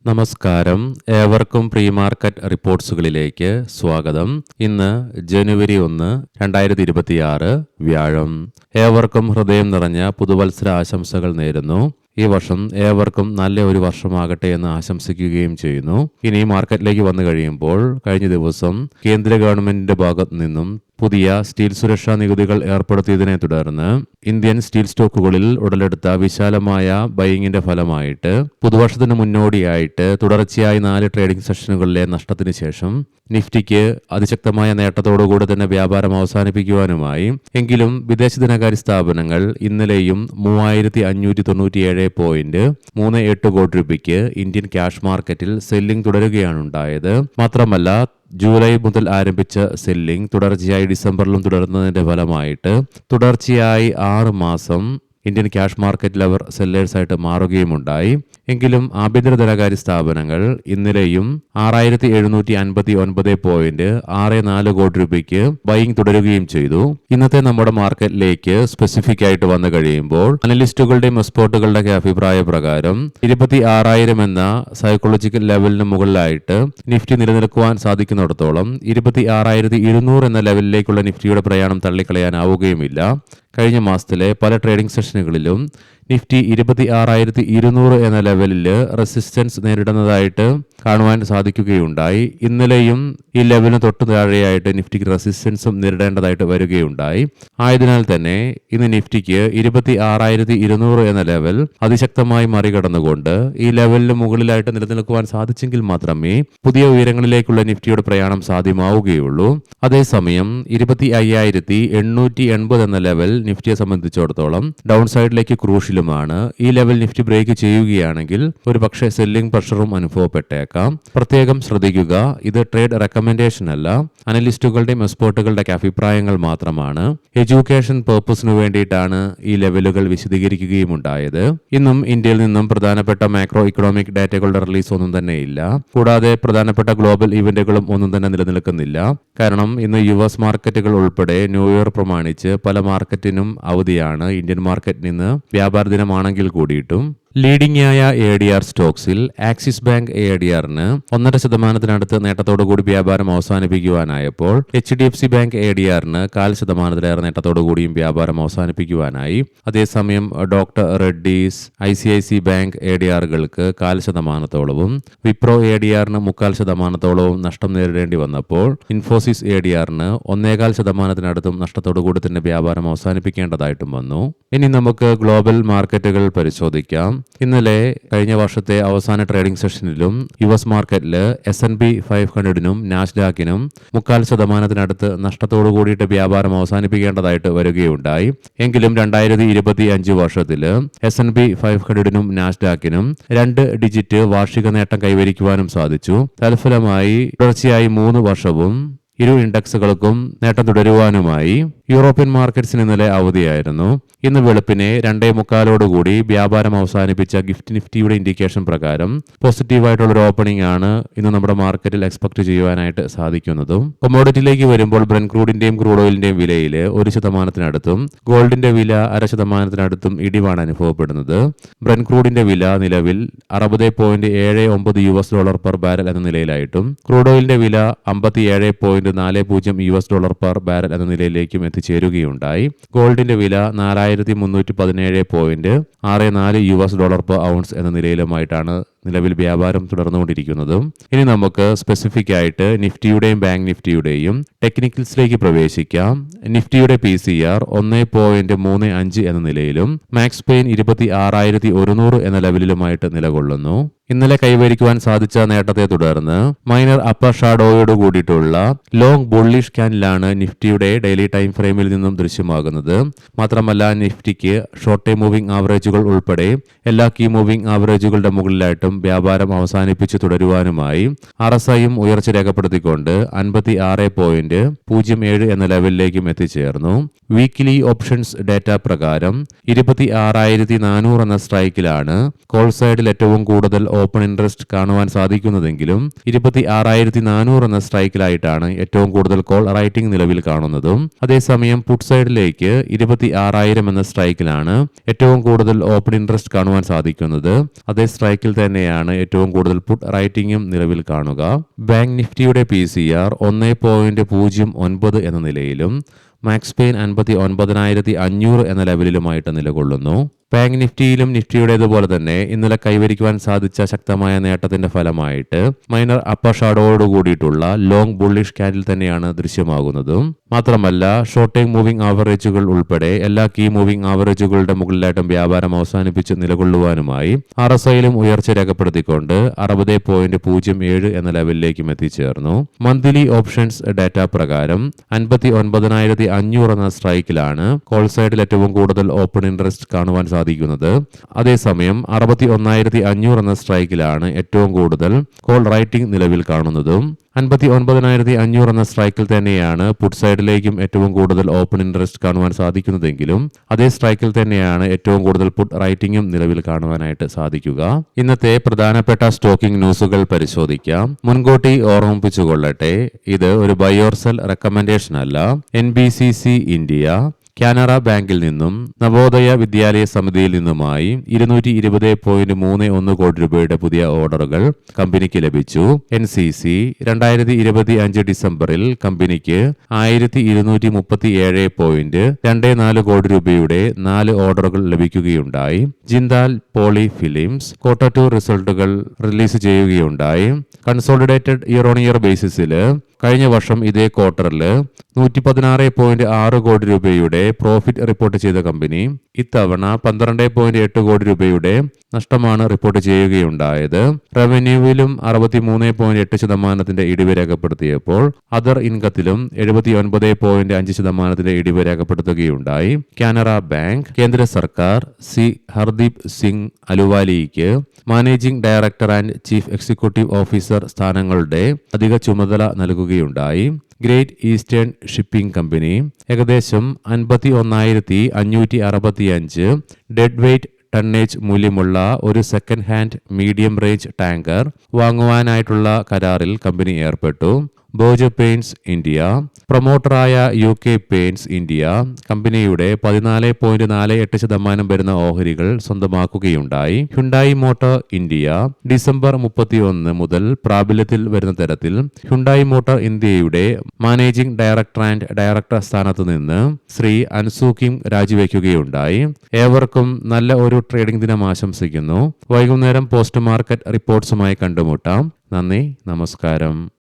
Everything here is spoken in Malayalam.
നമസ്കാരം. ഏവർക്കും പ്രീ മാർക്കറ്റ് റിപ്പോർട്ട്സുകളിലേക്ക് സ്വാഗതം. ഇന്ന് ജനുവരി 1, 2026 വ്യാഴം. ഏവർക്കും ഹൃദയം നിറഞ്ഞ പുതുവത്സര ആശംസകൾ നേരുന്നു. ഈ വർഷം ഏവർക്കും നല്ല ഒരു വർഷമാകട്ടെ എന്ന് ആശംസിക്കുകയും ചെയ്യുന്നു. ഇനി മാർക്കറ്റിലേക്ക് വന്നു കഴിയുമ്പോൾ കഴിഞ്ഞ ദിവസം കേന്ദ്ര ഗവൺമെന്റിന്റെ ഭാഗത്തു നിന്നും പുതിയ സ്റ്റീൽ സുരക്ഷാ നികുതികൾ ഏർപ്പെടുത്തിയതിനെ തുടർന്ന് ഇന്ത്യൻ സ്റ്റീൽ സ്റ്റോക്കുകളിൽ ഉടലെടുത്ത വിശാലമായ ബൈയിങ്ങിന്റെ ഫലമായിട്ട് പുതുവർഷത്തിന് മുന്നോടിയായിട്ട് തുടർച്ചയായി 4 ട്രേഡിംഗ് സെഷനുകളിലെ നഷ്ടത്തിന് ശേഷം നിഫ്റ്റിക്ക് അതിശക്തമായ നേട്ടത്തോടുകൂടി തന്നെ വ്യാപാരം അവസാനിപ്പിക്കുവാനുമായി. എങ്കിലും വിദേശ ധനകാര്യ സ്ഥാപനങ്ങൾ ഇന്നലെയും 3597.38 കോടി രൂപയ്ക്ക് ഇന്ത്യൻ ക്യാഷ് മാർക്കറ്റിൽ സെല്ലിംഗ് തുടരുകയാണ് ഉണ്ടായത്. മാത്രമല്ല ജൂലൈ മുതൽ ആരംഭിച്ച സെല്ലിംഗ് തുടർച്ചയായി ഡിസംബറിലും തുടർന്നതിന്റെ ഫലമായിട്ട് തുടർച്ചയായി 6 മാസം ഇന്ത്യൻ ക്യാഷ് മാർക്കറ്റിൽ അവർ സെല്ലേഴ്സായിട്ട് മാറുകയുമുണ്ടായി. എങ്കിലും ആഭ്യന്തര ധനകാര്യ സ്ഥാപനങ്ങൾ ഇന്നലെയും 6759.64 കോടി രൂപയ്ക്ക് ബൈയിങ് തുടരുകയും ചെയ്തു. ഇന്നത്തെ നമ്മുടെ മാർക്കറ്റിലേക്ക് സ്പെസിഫിക് ആയിട്ട് വന്നു കഴിയുമ്പോൾ അനലിസ്റ്റുകളുടെയും എക്സ്പേർട്ടുകളുടെ അഭിപ്രായ പ്രകാരം 26,000 എന്ന സൈക്കോളജിക്കൽ ലെവലിന് മുകളിലായിട്ട് നിഫ്റ്റി നിലനിൽക്കുവാൻ സാധിക്കുന്നിടത്തോളം 26,200 എന്ന ലെവലിലേക്കുള്ള നിഫ്റ്റിയുടെ പ്രയാണം തള്ളിക്കളയാനാവുകയുമില്ല. കഴിഞ്ഞ മാസത്തിലെ പല ട്രേഡിംഗ് സെഷനുകളിലും നിഫ്റ്റി 26,200 എന്ന ലെവലിൽ റെസിസ്റ്റൻസ് നേരിടുന്നതായിട്ട് കാണുവാൻ സാധിക്കുകയുണ്ടായി. ഇന്നലെയും ഈ ലെവലിന് തൊട്ടു താഴെയായിട്ട് നിഫ്റ്റിക്ക് റെസിസ്റ്റൻസും നേരിടേണ്ടതായിട്ട് വരികയുണ്ടായി. ആയതിനാൽ തന്നെ ഇന്ന് നിഫ്റ്റിക്ക് 26,200 എന്ന ലെവൽ അതിശക്തമായി മറികടന്നുകൊണ്ട് ഈ ലെവലിന് മുകളിലായിട്ട് നിലനിൽക്കുവാൻ സാധിച്ചെങ്കിൽ മാത്രമേ പുതിയ ഉയരങ്ങളിലേക്കുള്ള നിഫ്റ്റിയുടെ പ്രയാണം സാധ്യമാവുകയുള്ളൂ. അതേസമയം 25,880 എന്ന ലെവൽ നിഫ്റ്റിയെ സംബന്ധിച്ചിടത്തോളം ഡൗൺ സൈഡിലേക്ക് ക്രൂഷ്യലുമാണ്. ഈ ലെവൽ നിഫ്റ്റി ബ്രേക്ക് ചെയ്യുകയാണെങ്കിൽ ഒരു പക്ഷേ സെല്ലിംഗ് പ്രഷറും അനുഭവപ്പെട്ടേക്കാം. പ്രത്യേകം ശ്രദ്ധിക്കുക, ഇത് ട്രേഡ് റെക്കമെൻഡേഷൻ അല്ല, അനലിസ്റ്റുകളുടെയും എക്സ്പേർട്ടുകളുടെ അഭിപ്രായങ്ങൾ മാത്രമാണ്. എഡ്യൂക്കേഷൻ പർപ്പസിനു വേണ്ടിയിട്ടാണ് ഈ ലെവലുകൾ വിശദീകരിക്കുകയും ഉണ്ടായത്. ഇന്നും ഇന്ത്യയിൽ നിന്നും പ്രധാനപ്പെട്ട മാക്രോ ഇക്കണോമിക് ഡാറ്റകളുടെ റിലീസ് ഒന്നും തന്നെ ഇല്ല. കൂടാതെ പ്രധാനപ്പെട്ട ഗ്ലോബൽ ഇവന്റുകളും ഒന്നും തന്നെ നിലനിൽക്കുന്നില്ല. കാരണം ഇന്ന് US മാർക്കറ്റുകൾ ഉൾപ്പെടെ ന്യൂ ഇയർ പ്രമാണിച്ച് പല മാർക്കറ്റിനും അവധിയാണ്. ഇന്ത്യൻ മാർക്കറ്റിൽ നിന്ന് വ്യാപാര ദിനമാണെങ്കിൽ കൂടിയിട്ടും ലീഡിംഗ് ആയ ADR സ്റ്റോക്സിൽ ആക്സിസ് ബാങ്ക് ADRന് 1.5% നേട്ടത്തോടുകൂടി വ്യാപാരം അവസാനിപ്പിക്കുവാനായപ്പോൾ HDFC ബാങ്ക് ADRന് 0.5% നേട്ടത്തോടുകൂടിയും വ്യാപാരം അവസാനിപ്പിക്കുവാനായി. അതേസമയം ഡോക്ടർ റെഡ്ഡീസ്, ICIC ബാങ്ക് ADRകൾക്ക് 0.5%, വിപ്രോ ADRന് 0.25% നഷ്ടം നേരിടേണ്ടി വന്നപ്പോൾ ഇൻഫോസിസ് ADRന് 1.25% നഷ്ടത്തോടുകൂടി തന്നെ വ്യാപാരം അവസാനിപ്പിക്കേണ്ടതായിട്ടും വന്നു. ഇനി നമുക്ക് ഗ്ലോബൽ മാർക്കറ്റുകൾ പരിശോധിക്കാം. ഇന്നലെ കഴിഞ്ഞ വർഷത്തെ അവസാന ട്രേഡിംഗ് സെഷനിലും US മാർക്കറ്റിൽ S&P 500നും നാസ്ഡാക്കിനും 0.25% നഷ്ടത്തോടു കൂടിയിട്ട് വ്യാപാരം അവസാനിപ്പിക്കേണ്ടതായിട്ട് വരികയുണ്ടായി. എങ്കിലും 2025 വർഷത്തിൽ S&P 500നും നാസ്ഡാക്കിനും 2 ഡിജിറ്റ് വാർഷിക നേട്ടം കൈവരിക്കുവാനും സാധിച്ചു. തൽഫലമായി തുടർച്ചയായി 3 വർഷവും ഇരു ഇൻഡെക്സുകൾക്കും നേട്ടം തുടരുവാനുമായി. യൂറോപ്യൻ മാർക്കറ്റ്സിന് ഇന്നലെ അവധിയായിരുന്നു. ഇന്ന് വെളുപ്പിനെ 2:45 വ്യാപാരം അവസാനിപ്പിച്ച ഗിഫ്റ്റ് നിഫ്റ്റിയുടെ ഇൻഡിക്കേഷൻ പ്രകാരം പോസിറ്റീവായിട്ടുള്ളൊരു ഓപ്പണിംഗ് ആണ് ഇന്ന് നമ്മുടെ മാർക്കറ്റിൽ എക്സ്പെക്ട് ചെയ്യുവാനായിട്ട് സാധിക്കുന്നതും. കൊമോഡിറ്റിയിലേക്ക് വരുമ്പോൾ ബ്രന്റ് ക്രൂഡിന്റെയും ക്രൂഡ് ഓയിലിന്റെയും വിലയിൽ 1% ഗോൾഡിന്റെ വില 0.5% ഇടിവാണ് അനുഭവപ്പെടുന്നത്. ബ്രന്റ് ക്രൂഡിന്റെ വില നിലവിൽ $60.79 പെർ ബാരൽ എന്ന നിലയിലായിട്ടും ക്രൂഡ് ഓയിലിന്റെ വില $57.40 പെർ ബാരൽ എന്ന നിലയിലേക്കും എത്തിച്ചേരുകയുണ്ടായി. ഗോൾഡിന്റെ വില $4,317.64 പെർ ഔൺസ് എന്ന നിലയിലുമായിട്ടാണ് നിലവിൽ വ്യാപാരം തുടർന്നുകൊണ്ടിരിക്കുന്നതും. ഇനി നമുക്ക് സ്പെസിഫിക് ആയിട്ട് നിഫ്റ്റിയുടെയും ബാങ്ക് നിഫ്റ്റിയുടെയും ടെക്നിക്കൽസിലേക്ക് പ്രവേശിക്കാം. നിഫ്റ്റിയുടെ PCR 1.35 എന്ന നിലയിലും മാക്സ് പെയിൻ 26,100 എന്ന ലെവലിലുമായിട്ട് നിലകൊള്ളുന്നു. ഇന്നലെ കൈവരിക്കുവാൻ സാധിച്ച നേട്ടത്തെ തുടർന്ന് മൈനർ അപ്പർ ഷാഡോയോട് കൂടിയിട്ടുള്ള ലോങ് ബുള്ളിഷ് ക്യാൻഡിലാണ് നിഫ്റ്റിയുടെ ഡെയിലി ടൈം ഫ്രെയിമിൽ നിന്നും ദൃശ്യമാകുന്നത്. മാത്രമല്ല നിഫ്റ്റിക്ക് ഷോർട്ട് ടൈം മൂവിംഗ് ആവറേജുകൾ ഉൾപ്പെടെ എല്ലാ കീ മൂവിംഗ് ആവറേജുകളുടെ മുകളിലായിട്ടും വ്യാപാരം അവസാനിപ്പിച്ച് തുടരുവാനുമായി RSIയും ഉയർച്ച രേഖപ്പെടുത്തിക്കൊണ്ട് 56.07 എന്ന ലെവലിലേക്കും എത്തിച്ചേർന്നു. വീക്കിലി ഓപ്ഷൻസ് ഡാറ്റ പ്രകാരം 26,400 എന്ന സ്ട്രൈക്കിലാണ് കോൾ സൈഡിൽ ഏറ്റവും കൂടുതൽ ഓപ്പൺ ഇൻട്രസ്റ്റ് കാണുവാൻ സാധിക്കുന്നതെങ്കിലും 26,400 എന്ന സ്ട്രൈക്കിലായിട്ടാണ് ഏറ്റവും കൂടുതൽ കോൾ റൈറ്റിംഗ് നിലവിൽ കാണുന്നതും. അതേസമയം പുട്ട് സൈഡിലേക്ക് 26,000 എന്ന സ്ട്രൈക്കിലാണ് ഏറ്റവും കൂടുതൽ ഓപ്പൺ ഇൻട്രസ്റ്റ് കാണുവാൻ സാധിക്കുന്നത്. അതേ സ്ട്രൈക്കിൽ തന്നെ തന്നെയാണ് ഏറ്റവും കൂടുതൽ പുട്ട് റൈറ്റിംഗും നിലവിൽ കാണുക. ബാങ്ക് നിഫ്റ്റിയുടെ PCR 1.09 എന്ന നിലയിലും മാക്സ് പെയിൻ 59,500 എന്ന ലെവലിലുമായിട്ട് നിലകൊള്ളുന്നു. ബാങ്ക് നിഫ്റ്റിയിലും നിഫ്റ്റിയുടേതുപോലെ തന്നെ ഇന്നലെ കൈവരിക്കുവാൻ സാധിച്ച ശക്തമായ നേട്ടത്തിന്റെ ഫലമായിട്ട് മൈനർ അപ്പർ ഷാഡോയോട് കൂടിയിട്ടുള്ള ലോങ് ബുള്ളിഷ് ക്യാൻഡിൽ തന്നെയാണ് ദൃശ്യമാകുന്നതും. മാത്രമല്ല ഷോർട്ട് ടൈം മൂവിംഗ് ആവറേജുകൾ ഉൾപ്പെടെ എല്ലാ കീ മൂവിംഗ് ആവറേജുകളുടെ മുകളിലായിട്ടും വ്യാപാരം അവസാനിപ്പിച്ച് നിലകൊള്ളുവാനുമായി RSIയിലും ഉയർച്ച രേഖപ്പെടുത്തിക്കൊണ്ട് 60.07 എന്ന ലെവലിലേക്കും എത്തിച്ചേർന്നു. മന്ത്ലി ഓപ്ഷൻസ് ഡാറ്റ പ്രകാരം 59,500 എന്ന സ്ട്രൈക്കിലാണ് കോൾ സൈഡിൽ ഏറ്റവും കൂടുതൽ ഓപ്പൺ ഇൻട്രസ്റ്റ് കാണുവാൻ സാധിക്കുന്നത്. അതേസമയം 61,500 എന്ന സ്ട്രൈക്കിലാണ് ഏറ്റവും കൂടുതൽ കോൾ റൈറ്റിംഗ് നിലവിൽ കാണുന്നതും. 59,500 എന്ന സ്ട്രൈക്കിൽ തന്നെയാണ് പുട്ട് സൈഡിലേക്കും ഏറ്റവും കൂടുതൽ ഓപ്പൺ ഇൻട്രസ്റ്റ് കാണുവാൻ സാധിക്കുന്നതെങ്കിലും അതേ സ്ട്രൈക്കിൽ തന്നെയാണ് ഏറ്റവും കൂടുതൽ പുട്ട് റൈറ്റിംഗും നിലവിൽ കാണുവാനായിട്ട് സാധിക്കുക. ഇന്നത്തെ പ്രധാനപ്പെട്ട സ്റ്റോക്കിംഗ് ന്യൂസുകൾ പരിശോധിക്കാം. മുൻകൂട്ടി ഓർമ്മിപ്പിച്ചുകൊള്ളട്ടെ, ഇത് ഒരു ബൈ ഓർ സെൽ റെക്കമെൻഡേഷൻ അല്ല. NBCC ഇന്ത്യ, കാനറ ബാങ്കിൽ നിന്നും നവോദയ വിദ്യാലയ സമിതിയിൽ നിന്നുമായി 220.31 കോടി രൂപയുടെ പുതിയ ഓർഡറുകൾ കമ്പനിക്ക് ലഭിച്ചു. NCC 2025 ഡിസംബറിൽ കമ്പനിക്ക് 1,237.24 കോടി രൂപയുടെ 4 ഓർഡറുകൾ ലഭിക്കുകയുണ്ടായി. ജിന്ദാൽ പോളി ഫിലിംസ് Q2 റിസൾട്ടുകൾ റിലീസ് ചെയ്യുകയുണ്ടായി. കൺസോളിഡേറ്റഡ് ഇയർ ഓൺ ഇയർ ബേസിസിൽ കഴിഞ്ഞ വർഷം ഇതേ ക്വാർട്ടറിൽ 116.6 കോടി രൂപയുടെ പ്രോഫിറ്റ് റിപ്പോർട്ട് ചെയ്ത കമ്പനി ഇത്തവണ 12.8 കോടി രൂപയുടെ നഷ്ടമാണ് റിപ്പോർട്ട് ചെയ്യുകയുണ്ടായത്. റവന്യൂവിലും 63.8% ഇടിവ് രേഖപ്പെടുത്തിയപ്പോൾ അതർ ഇൻകത്തിലും 79.5% ഇടിവ് രേഖപ്പെടുത്തുകയുണ്ടായി. കാനറ ബാങ്ക് കേന്ദ്ര സർക്കാർ ഹർദീപ് സിംഗ് അലുവാലിക്ക് managing director and chief executive officer സ്ഥാനങ്ങളുടെ അധിക ചുമതല നൽകുകയുണ്ടായി. ഗ്രേറ്റ് ഈസ്റ്റേൺ ഷിപ്പിംഗ് കമ്പനി ഏകദേശം 51,565 ഡെഡ് വെയ്റ്റ് ടണ്ണേജ് മൂല്യമുള്ള ഒരു second hand medium range tanker വാങ്ങുവാനായിട്ടുള്ള കരാറിൽ കമ്പനി ഏർപ്പെട്ടു. ബോജ പെയിന്റ്സ് ഇന്ത്യ പ്രൊമോട്ടറായ UK പെയിന്റ്സ് ഇന്ത്യ കമ്പനിയുടെ 14.48% വരുന്ന ഓഹരികൾ സ്വന്തമാക്കുകയുണ്ടായി. ഹ്യുണ്ടായി മോട്ടോർ ഇന്ത്യ ഡിസംബർ 31 മുതൽ പ്രാബല്യത്തിൽ വരുന്ന തരത്തിൽ ഹ്യുണ്ടായി മോട്ടോർ ഇന്ത്യയുടെ മാനേജിംഗ് ഡയറക്ടർ ആൻഡ് ഡയറക്ടർ സ്ഥാനത്ത് നിന്ന് ശ്രീ അൻസു കിം രാജിവെക്കുകയുണ്ടായി. ഏവർക്കും നല്ല ഒരു ട്രേഡിംഗ് ദിനം ആശംസിക്കുന്നു. വൈകുന്നേരം പോസ്റ്റ് മാർക്കറ്റ് റിപ്പോർട്ട്സുമായി കണ്ടുമുട്ടാം. നന്ദി, നമസ്കാരം.